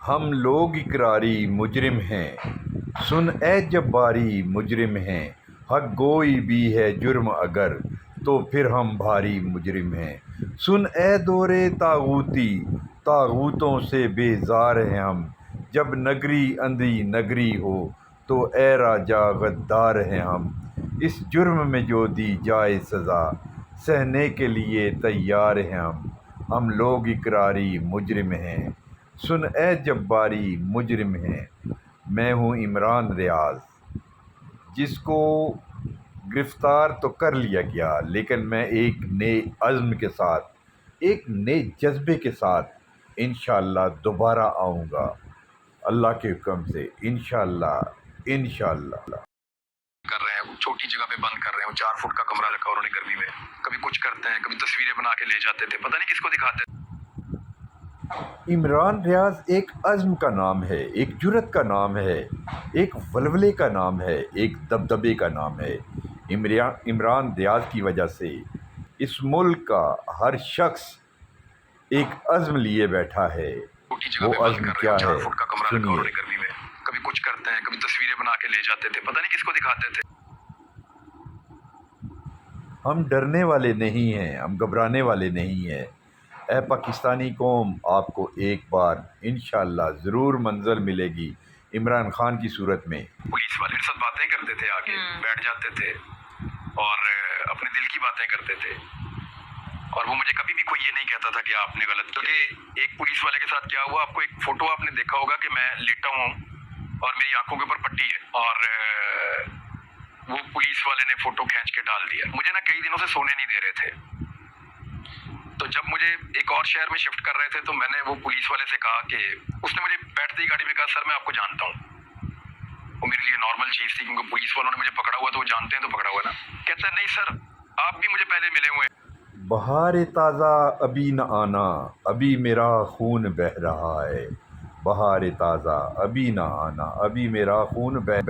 ہم لوگ اقراری مجرم ہیں، سن اے جباری مجرم ہیں، حق گوئی بھی ہے جرم اگر، تو پھر ہم بھاری مجرم ہیں۔ سن اے دور طاغوتی، طاغوتوں سے بیزار ہیں ہم، جب نگری اندھی نگری ہو تو اے راجا غدار ہیں ہم۔ اس جرم میں جو دی جائے سزا، سہنے کے لیے تیار ہیں ہم لوگ اقراری مجرم ہیں، سن اے جباری مجرم ہیں۔ میں ہوں عمران ریاض، جس کو گرفتار تو کر لیا گیا، لیکن میں ایک نئے عزم کے ساتھ، ایک نئے جذبے کے ساتھ انشاءاللہ دوبارہ آؤں گا، اللہ کے حکم سے، انشاءاللہ کر رہے ہیں، چھوٹی جگہ پہ بند کر رہے ہیں، 4 فٹ کا کمرہ رکھا انہوں نے گرمی میں، کبھی کچھ کرتے ہیں، کبھی تصویریں بنا کے لے جاتے تھے، پتہ نہیں کس کو دکھاتے تھے۔ عمران ریاض ایک عزم کا نام ہے، ایک جرأت کا نام ہے، ایک ولولے کا نام ہے، ایک دبدبے کا نام ہے۔ عمران ریاض کی وجہ سے اس ملک کا ہر شخص ایک عزم لیے بیٹھا ہے۔ چھوٹی جگہ وہ پہ بند عزم کر رہے کیا ہیں، 4 ہے؟ فٹ کا کمرہ رکھا سنیے۔ انہوں نے گرمی میں، کبھی کچھ کرتے ہیں، کبھی تصویریں بنا کے لے جاتے تھے، پتہ نہیں کس کو دکھاتے تھے۔ ہم ڈرنے والے نہیں ہیں، ہم گھبرانے والے نہیں ہیں۔ اے پاکستانی قوم، آپ کو ایک بار انشاءاللہ ضرور منزل ملے گی عمران خان کی صورت میں۔ پولیس والے میرے ساتھ باتیں کرتے تھے، آگے بیٹھ جاتے تھے اور اپنے دل کی باتیں کرتے تھے، اور وہ مجھے کبھی بھی کوئی یہ نہیں کہتا تھا کہ آپ نے غلط کیا۔ کیونکہ ایک پولیس والے کے ساتھ کیا ہوا، آپ کو ایک فوٹو آپ نے دیکھا ہوگا کہ میں لیٹا ہوں اور میری آنکھوں کے اوپر پٹی ہے، اور وہ پولیس والے نے فوٹو کھینچ کے ڈال دیا۔ مجھے نا کئی دنوں سے سونے نہیں دے رہے تھے، تو جب مجھے ایک اور شہر میں شفٹ کر رہے تھے تو میں نے وہ پولیس والے سے کہا کہ اس نے مجھے بیٹھتے ہی گاڑی میں کہا، سر میں آپ کو جانتا ہوں۔ وہ میرے لیے نارمل چیز تھی، کیونکہ پولیس والوں نے مجھے پکڑا ہوا تو وہ جانتے ہیں تو پکڑا ہوا نا۔ کہتا ہے نہیں سر، آپ بھی مجھے پہلے ملے ہوئے ہیں۔ بہار تازہ ابھی نہ آنا، ابھی میرا خون بہہ رہا ہے۔ بہار تازہ ابھی نہ آنا، ابھی میرا خون بہہ